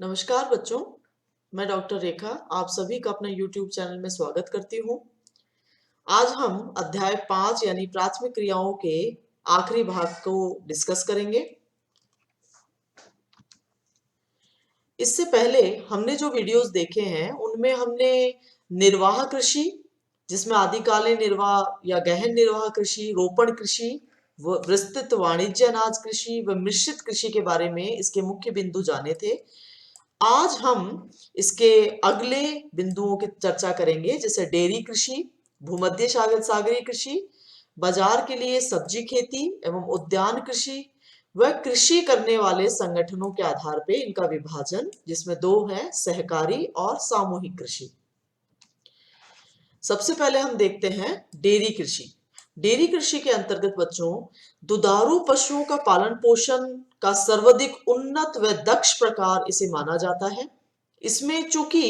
नमस्कार बच्चों, मैं डॉक्टर रेखा आप सभी का अपने YouTube चैनल में स्वागत करती हूँ। आज हम अध्याय 5 यानी प्राथमिक क्रियाओं के आखिरी भाग को डिस्कस करेंगे। इससे पहले हमने जो वीडियोस देखे हैं उनमें हमने निर्वाह कृषि, जिसमें आदिकालीन निर्वाह या गहन निर्वाह कृषि, रोपण कृषि, विस्तृत वाणिज्य अनाज कृषि व मिश्रित कृषि के बारे में इसके मुख्य बिंदु जाने थे। आज हम इसके अगले बिंदुओं की चर्चा करेंगे, जैसे डेयरी कृषि, भूमध्य सागरीय कृषि, बाजार के लिए सब्जी खेती एवं उद्यान कृषि व कृषि करने वाले संगठनों के आधार पे इनका विभाजन, जिसमें दो है, सहकारी और सामूहिक कृषि। सबसे पहले हम देखते हैं डेयरी कृषि। डेयरी कृषि के अंतर्गत बच्चों दुधारू पशुओं का पालन पोषण का सर्वाधिक उन्नत व दक्ष प्रकार इसे माना जाता है। इसमें चूंकि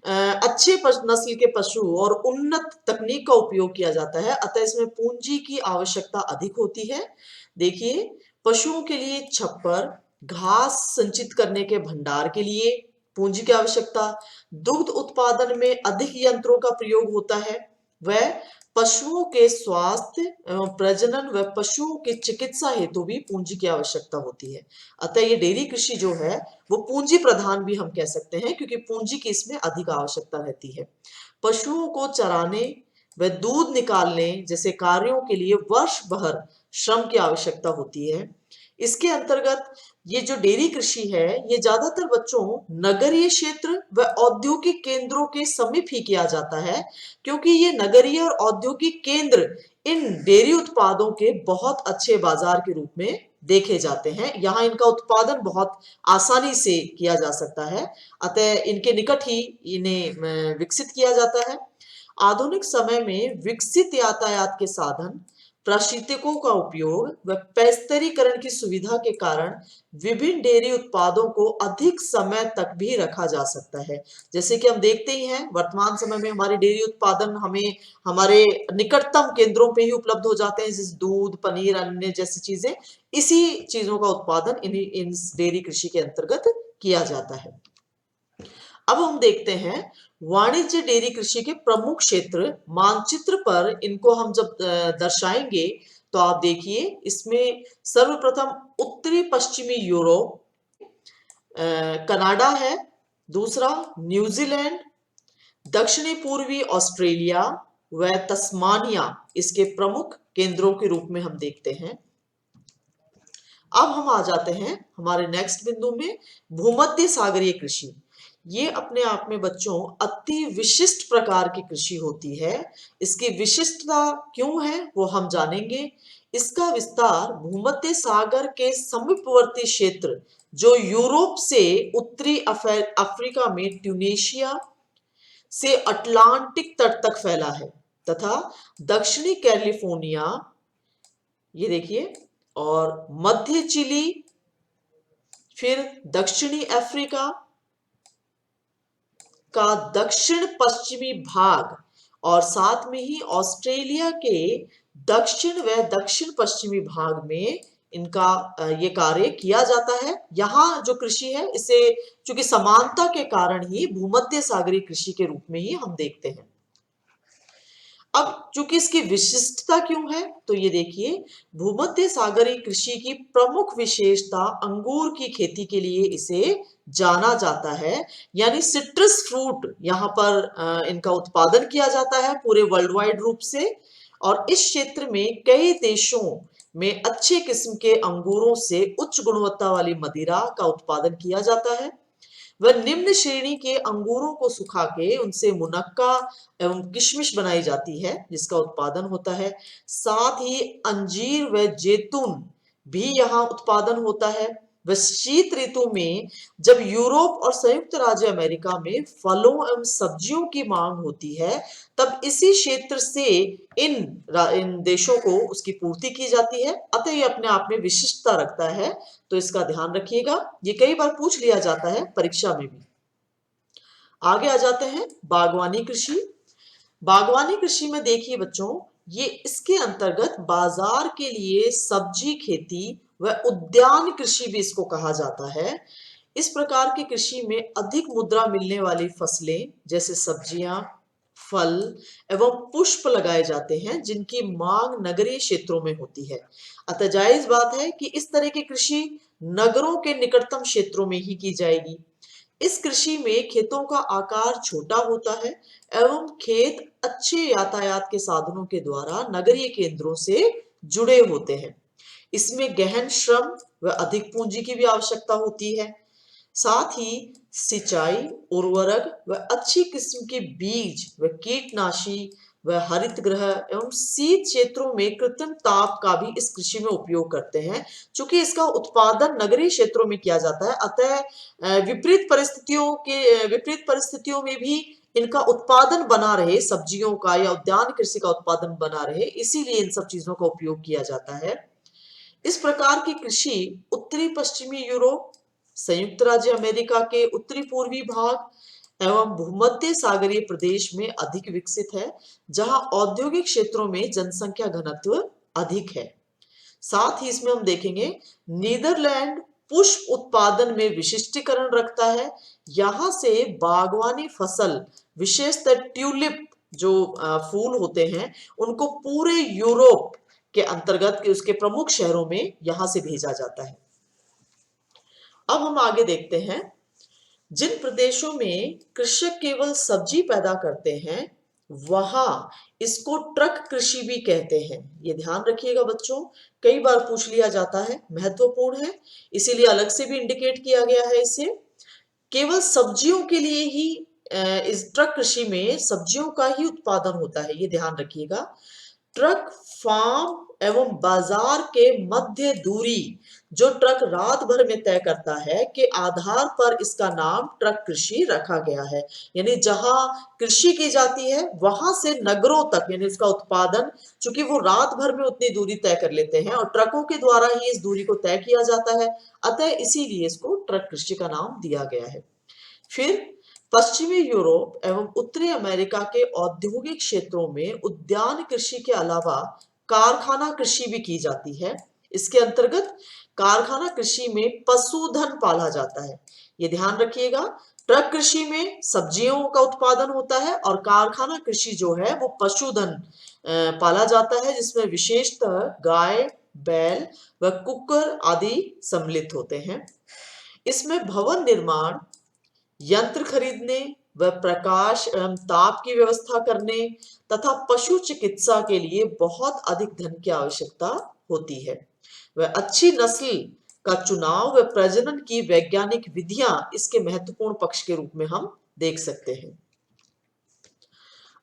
अच्छे नस्ल के पशु और उन्नत तकनीक का उपयोग किया जाता है, अतः इसमें पूंजी की आवश्यकता अधिक होती है। देखिए, पशुओं के लिए छप्पर, घास संचित करने के भंडार के लिए पूंजी की आवश्यकता, दुग्ध उत्पादन में अधिक यंत्रों का प्रयोग होता है, वह पशुओं के स्वास्थ्य एवं प्रजनन व पशुओं की चिकित्सा हेतु भी पूंजी की आवश्यकता होती है। अतः ये डेयरी कृषि जो है वो पूंजी प्रधान भी हम कह सकते हैं, क्योंकि पूंजी की इसमें अधिक आवश्यकता रहती है। पशुओं को चराने व दूध निकालने जैसे कार्यों के लिए वर्ष भर श्रम की आवश्यकता होती है। इसके अंतर्गत ये जो डेयरी कृषि है ये ज्यादातर बच्चों नगरीय क्षेत्र व औद्योगिक केंद्रों के समीप ही किया जाता है, क्योंकि ये नगरीय और औद्योगिक केंद्र इन डेयरी उत्पादों के बहुत अच्छे बाजार के रूप में देखे जाते हैं। यहाँ इनका उत्पादन बहुत आसानी से किया जा सकता है, अतः इनके निकट ही इन्हें विकसित किया जाता है। आधुनिक समय में विकसित यातायात के साधन, प्रशीतकों का उपयोग व पैस्तरीकरण की सुविधा के कारण विभिन्न डेयरी उत्पादों को अधिक समय तक भी रखा जा सकता है। जैसे कि हम देखते ही हैं, वर्तमान समय में हमारे डेयरी उत्पादन हमें हमारे निकटतम केंद्रों पे ही उपलब्ध हो जाते हैं, जैसे दूध, पनीर, अन्य जैसी चीजें। इसी चीजों का उत्पादन इन डेयरी कृषि के अंतर्गत किया जाता है। अब हम देखते हैं वाणिज्य डेयरी कृषि के प्रमुख क्षेत्र। मानचित्र पर इनको हम जब दर्शाएंगे तो आप देखिए, इसमें सर्वप्रथम उत्तरी पश्चिमी यूरोप, कनाडा है, दूसरा न्यूजीलैंड, दक्षिणी पूर्वी ऑस्ट्रेलिया व तस्मानिया इसके प्रमुख केंद्रों के रूप में हम देखते हैं। अब हम आ जाते हैं हमारे नेक्स्ट बिंदु में, भूमध्य सागरीय कृषि। ये अपने आप में बच्चों अति विशिष्ट प्रकार की कृषि होती है। इसकी विशिष्टता क्यों है वो हम जानेंगे। इसका विस्तार भूमध्य सागर के समीपवर्ती क्षेत्र, जो यूरोप से उत्तरी अफ्रीका में ट्यूनेशिया से अटलांटिक तट तक फैला है, तथा दक्षिणी कैलिफोर्निया, ये देखिए, और मध्य चिली, फिर दक्षिणी अफ्रीका का दक्षिण पश्चिमी भाग और साथ में ही ऑस्ट्रेलिया के दक्षिण व दक्षिण पश्चिमी भाग में इनका ये कार्य किया जाता है। यहाँ जो कृषि है इसे चूंकि समानता के कारण ही भूमध्य सागरीय कृषि के रूप में ही हम देखते हैं। अब चूंकि इसकी विशिष्टता क्यों है तो ये देखिए, भूमध्य सागरीय कृषि की प्रमुख विशेषता अंगूर की खेती के लिए इसे जाना जाता है, यानी सिट्रस फ्रूट यहाँ पर इनका उत्पादन किया जाता है पूरे वर्ल्ड वाइड रूप से। और इस क्षेत्र में कई देशों में अच्छे किस्म के अंगूरों से उच्च गुणवत्ता वाली मदिरा का उत्पादन किया जाता है। वह निम्न श्रेणी के अंगूरों को सुखा के उनसे मुनक्का एवं किशमिश बनाई जाती है, जिसका उत्पादन होता है। साथ ही अंजीर व जैतून भी यहाँ उत्पादन होता है। वह शीत ऋतु में जब यूरोप और संयुक्त राज्य अमेरिका में फलों एवं सब्जियों की मांग होती है, तब इसी क्षेत्र से इन देशों को उसकी पूर्ति की जाती है। अतः ये अपने आप में विशिष्टता रखता है, तो इसका ध्यान रखिएगा, ये कई बार पूछ लिया जाता है परीक्षा में भी। आगे आ जाते हैं बागवानी कृषि। बागवानी कृषि में देखिए बच्चों, ये इसके अंतर्गत बाजार के लिए सब्जी खेती व उद्यान कृषि भी इसको कहा जाता है। इस प्रकार की कृषि में अधिक मुद्रा मिलने वाली फसलें जैसे सब्जियां, फल एवं पुष्प लगाए जाते हैं जिनकी मांग नगरीय क्षेत्रों में होती है। अतः जायज बात है कि इस तरह की कृषि नगरों के निकटतम क्षेत्रों में ही की जाएगी। इस कृषि में खेतों का आकार छोटा होता है एवं खेत अच्छे यातायात के साधनों के द्वारा नगरीय केंद्रों से जुड़े होते हैं। इसमें गहन श्रम व अधिक पूंजी की भी आवश्यकता होती है। साथ ही सिंचाई, उर्वरक व अच्छी किस्म के बीज व कीटनाशी व हरित गृह एवं शीत क्षेत्रों में कृत्रिम ताप का भी इस कृषि में उपयोग करते हैं। चूंकि इसका उत्पादन नगरीय क्षेत्रों में किया जाता है, अतः विपरीत परिस्थितियों में भी इनका उत्पादन बना रहे, सब्जियों का या उद्यान कृषि का उत्पादन बना रहे, इसीलिए इन सब चीजों का उपयोग किया जाता है। इस प्रकार की कृषि उत्तरी पश्चिमी यूरोप, संयुक्त राज्य अमेरिका के उत्तरी पूर्वी भाग एवं भूमध्य सागरीय प्रदेश में अधिक विकसित है, जहां औद्योगिक क्षेत्रों में जनसंख्या घनत्व अधिक है। साथ ही इसमें हम देखेंगे नीदरलैंड पुष्प उत्पादन में विशिष्टीकरण रखता है। यहां से बागवानी फसल, विशेषतः ट्यूलिप जो फूल होते हैं, उनको पूरे यूरोप के अंतर्गत के उसके प्रमुख शहरों में यहां से भेजा जाता है। अब हम आगे देखते हैं, जिन प्रदेशों में कृषक केवल सब्जी पैदा करते हैं वहां इसको ट्रक कृषि भी कहते हैं। ये ध्यान रखिएगा बच्चों, कई बार पूछ लिया जाता है, महत्वपूर्ण है, इसीलिए अलग से भी इंडिकेट किया गया है इसे। केवल सब्जियों के लिए ही इस ट्रक कृषि में सब्जियों का ही उत्पादन होता है, ये ध्यान रखिएगा। ट्रक फार्म एवं बाजार के मध्य दूरी जो ट्रक रात भर में तय करता है के आधार पर इसका नाम ट्रक कृषि रखा गया है। यानी जहां कृषि की जाती है वहां से नगरों तक, यानी इसका उत्पादन, चूंकि वो रात भर में उतनी दूरी तय कर लेते हैं और ट्रकों के द्वारा ही इस दूरी को तय किया जाता है, अतः इसीलिए इसको ट्रक कृषि का नाम दिया गया है। फिर पश्चिमी यूरोप एवं उत्तरी अमेरिका के औद्योगिक क्षेत्रों में उद्यान कृषि के अलावा कारखाना कृषि भी की जाती है। इसके अंतर्गत कारखाना कृषि में पशुधन पाला जाता है। ये ध्यान रखिएगा, ट्रक कृषि में सब्जियों का उत्पादन होता है और कारखाना कृषि जो है वो पशुधन पाला जाता है, जिसमें विशेषतः गाय, बैल व कुक्कर आदि सम्मिलित होते हैं। इसमें भवन निर्माण, यंत्र खरीदने व प्रकाश एवं ताप की व्यवस्था करने तथा पशु चिकित्सा के लिए बहुत अधिक धन की आवश्यकता होती है। वह अच्छी नस्ल का चुनाव व प्रजनन की वैज्ञानिक विधियां इसके महत्वपूर्ण पक्ष के रूप में हम देख सकते हैं।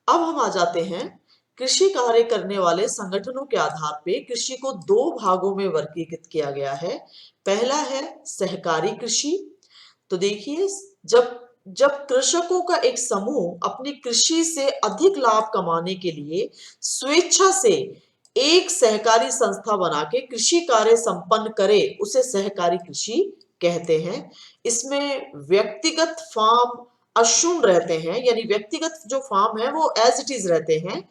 अब हम आ जाते हैं, कृषि कार्य करने वाले संगठनों के आधार पे कृषि को दो भागों में वर्गीकृत किया गया है। पहला है सहकारी कृषि। तो देखिए, जब जब कृषकों का एक समूह अपनी कृषि से अधिक लाभ कमाने के लिए स्वेच्छा से एक सहकारी संस्था बना के कृषि कार्य संपन्न करे, उसे सहकारी कृषि कहते हैं। इसमें व्यक्तिगत फार्म अशून्य रहते हैं, यानी व्यक्तिगत जो फार्म है वो एज इट इज रहते हैं,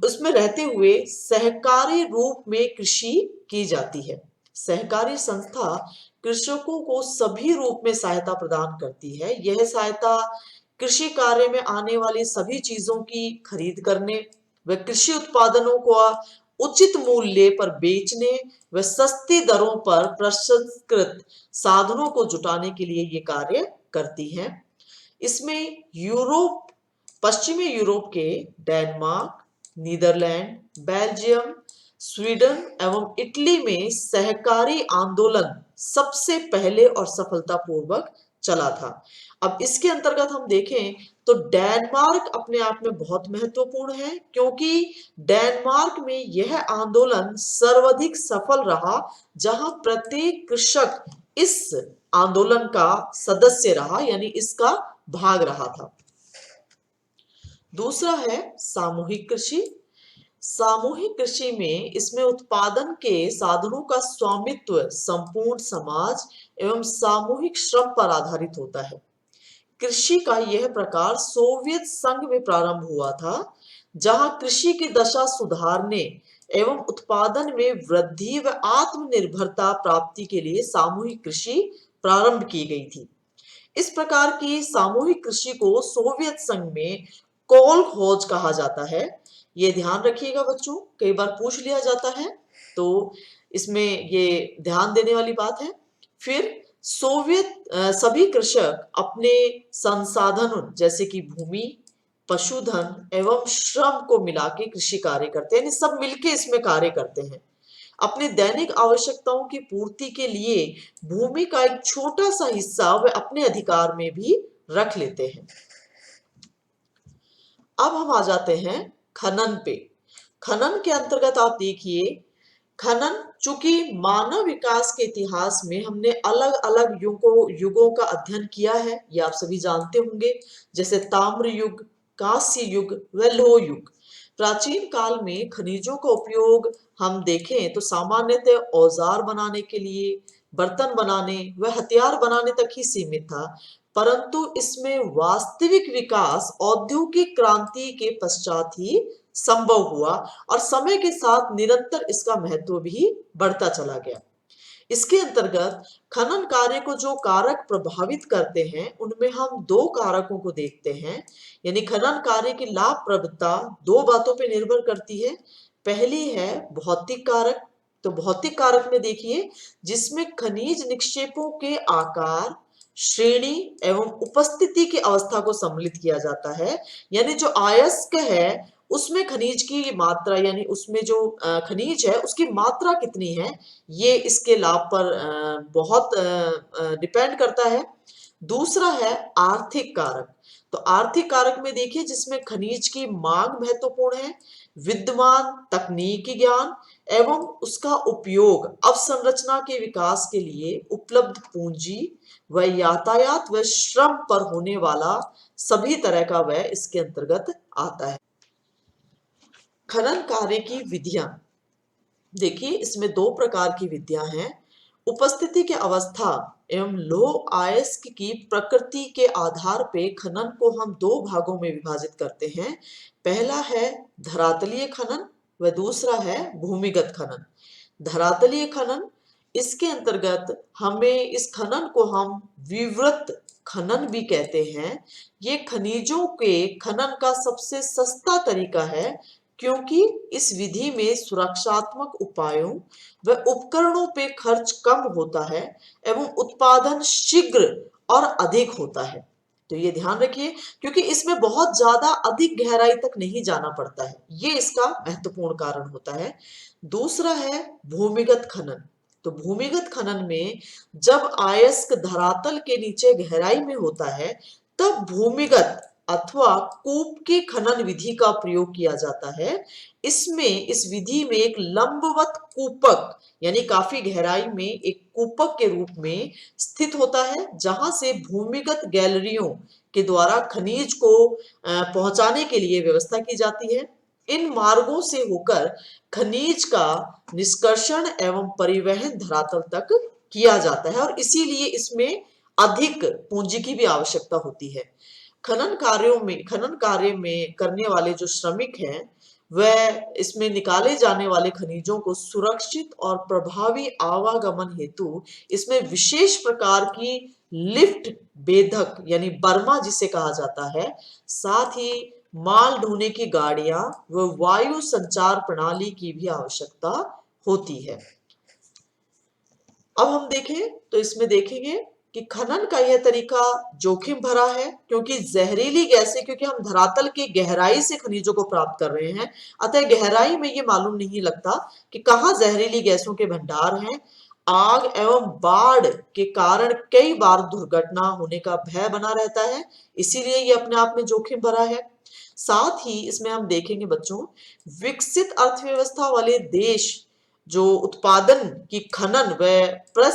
उसमें रहते हुए सहकारी रूप में कृषि की जाती है। सहकारी संस्था कृषकों को सभी रूप में सहायता प्रदान करती है। यह सहायता कृषि कार्य में आने वाली सभी चीजों की खरीद करने व कृषि उत्पादनों को उचित मूल्य पर बेचने व सस्ती दरों पर प्रसंस्कृत साधनों को जुटाने के लिए ये कार्य करती है। इसमें यूरोप, पश्चिमी यूरोप के डेनमार्क, नीदरलैंड, बेल्जियम, स्वीडन एवं इटली में सहकारी आंदोलन सबसे पहले और सफलतापूर्वक चला था। अब इसके अंतर्गत हम देखें तो डेनमार्क अपने आप में बहुत महत्वपूर्ण है, क्योंकि डेनमार्क में यह आंदोलन सर्वाधिक सफल रहा, जहां प्रत्येक कृषक इस आंदोलन का सदस्य रहा, यानी इसका भाग रहा था। दूसरा है सामूहिक कृषि। सामूहिक कृषि में इसमें उत्पादन के साधनों का स्वामित्व संपूर्ण समाज एवं सामूहिक श्रम पर आधारित होता है। कृषि का यह प्रकार सोवियत संघ में प्रारंभ हुआ था, जहां कृषि की दशा सुधारने एवं उत्पादन में वृद्धि व आत्मनिर्भरता प्राप्ति के लिए सामूहिक कृषि प्रारंभ की गई थी। इस प्रकार की सामूहिक कृषि को सोवियत संघ में कोलखोज कहा जाता है। ये ध्यान रखिएगा बच्चों, कई बार पूछ लिया जाता है, तो इसमें ये ध्यान देने वाली बात है। फिर सभी कृषक अपने संसाधनों जैसे कि भूमि, पशुधन एवं श्रम को मिला के कृषि कार्य करते हैं, यानी सब मिलके इसमें कार्य करते हैं। अपनी दैनिक आवश्यकताओं की पूर्ति के लिए भूमि का एक छोटा सा हिस्सा वे अपने अधिकार में भी रख लेते हैं। अब हम आ जाते हैं खनन पे। खनन के अंतर्गत आप देखिए, खनन चूंकि मानव विकास के इतिहास में हमने अलग अलग युगों का अध्ययन किया है, ये आप सभी जानते होंगे, जैसे ताम्र युग, कांस्य युग व लौह युग। प्राचीन काल में खनिजों का उपयोग हम देखें तो सामान्यतः औजार बनाने के लिए, बर्तन बनाने व हथियार बनाने तक ही सीमित था, परंतु इसमें वास्तविक विकास औद्योगिक क्रांति के पश्चात ही संभव हुआ और समय के साथ निरंतर इसका महत्व भी बढ़ता चला गया। इसके अंतर्गत खनन कार्य को जो कारक प्रभावित करते हैं, उनमें हम दो कारकों को देखते हैं, यानी खनन कार्य की लाभप्रदता दो बातों पर निर्भर करती है। पहली है भौतिक कारक। तो भौतिक कारक में देखिए, जिसमें खनिज निक्षेपों के आकार, श्रेणी एवं उपस्थिति की अवस्था को सम्मिलित किया जाता है, यानी जो अयस्क है उसमें खनिज की मात्रा, यानी उसमें जो खनिज है उसकी मात्रा कितनी है, ये इसके लाभ पर बहुत डिपेंड करता है। दूसरा है आर्थिक कारक। तो आर्थिक कारक में देखिए, जिसमें खनिज की मांग महत्वपूर्ण है, विद्यमान तकनीकी ज्ञान एवं उसका उपयोग अवसंरचना के विकास के लिए उपलब्ध पूंजी व यातायात व श्रम पर होने वाला सभी तरह का व्यय इसके अंतर्गत आता है। खनन कार्य की विधियां देखिए, इसमें दो प्रकार की विधियां हैं। उपस्थिति की अवस्था एवं लौह अयस्क की प्रकृति के आधार पे खनन को हम दो भागों में विभाजित करते हैं। पहला है धरातलीय खनन व दूसरा है भूमिगत खनन। धरातलीय खनन, इसके अंतर्गत हमें इस खनन को हम विवृत खनन भी कहते हैं। ये खनिजों के खनन का सबसे सस्ता तरीका है, क्योंकि इस विधि में सुरक्षात्मक उपायों व उपकरणों पे खर्च कम होता है एवं उत्पादन शीघ्र और अधिक होता है। तो ये ध्यान रखिए, क्योंकि इसमें बहुत ज्यादा अधिक गहराई तक नहीं जाना पड़ता है, ये इसका महत्वपूर्ण कारण होता है। दूसरा है भूमिगत खनन। तो भूमिगत खनन में जब अयस्क धरातल के नीचे गहराई में होता है, तब भूमिगत अथवा कूप की खनन विधि का प्रयोग किया जाता है। इस विधि में एक लंबवत कूपक, यानी काफी गहराई में एक कूपक के रूप में स्थित होता है, जहां से भूमिगत गैलरियों के द्वारा खनिज को पहुंचाने के लिए व्यवस्था की जाती है। इन मार्गों से होकर खनिज का निष्कर्षण एवं परिवहन धरातल तक किया जाता है और इसीलिए इसमें अधिक पूंजी की भी आवश्यकता होती है। खनन कार्य में करने वाले जो श्रमिक हैं, वह इसमें निकाले जाने वाले खनिजों को सुरक्षित और प्रभावी आवागमन हेतु इसमें विशेष प्रकार की लिफ्ट बेधक, यानी बर्मा जिसे कहा जाता है, साथ ही माल ढोने की गाड़ियां व वायु संचार प्रणाली की भी आवश्यकता होती है। अब हम देखें तो इसमें देखेंगे कि खनन का यह तरीका जोखिम भरा है, क्योंकि जहरीली गैसें, क्योंकि हम धरातल की गहराई से खनिजों को प्राप्त कर रहे हैं, अतः गहराई में ये मालूम नहीं लगता कि कहाँ जहरीली गैसों के भंडार हैं। आग एवं बाढ़ के कारण कई बार दुर्घटना होने का भय बना रहता है, इसीलिए ये अपने आप में जोखिम भरा है। साथ ही इसमें हम देखेंगे बच्चों, विकसित अर्थव्यवस्था वाले देश जो उत्पादन की खनन व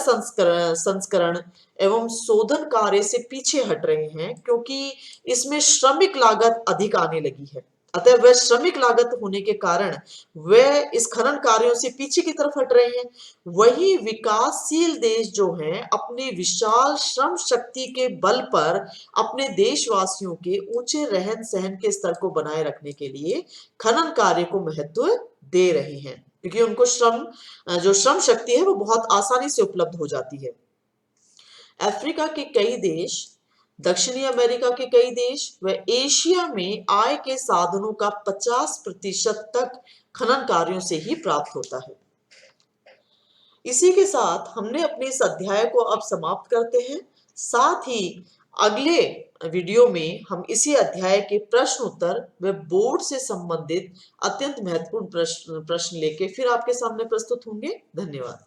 संस्करण एवं शोधन कार्य से पीछे हट रहे हैं, क्योंकि इसमें श्रमिक लागत अधिक आने लगी है। अतः वह श्रमिक लागत होने के कारण वह इस खनन कार्यों से पीछे की तरफ हट रहे हैं। वही विकासशील देश जो हैं, अपनी विशाल श्रम शक्ति के बल पर अपने देशवासियों के ऊंचे रहन सहन के स्तर को बनाए रखने के लिए खनन कार्य को महत्व दे रहे हैं, क्योंकि उनको जो श्रम शक्ति है वो बहुत आसानी से उपलब्ध हो जाती है। अफ्रीका के कई देश, दक्षिणी अमेरिका के कई देश व एशिया में आय के साधनों का 50% तक खनन कार्यों से ही प्राप्त होता है। इसी के साथ हमने अपने इस अध्याय को अब समाप्त करते हैं। साथ ही अगले वीडियो में हम इसी अध्याय के प्रश्न उत्तर व बोर्ड से संबंधित अत्यंत महत्वपूर्ण प्रश्न लेके फिर आपके सामने प्रस्तुत होंगे। धन्यवाद।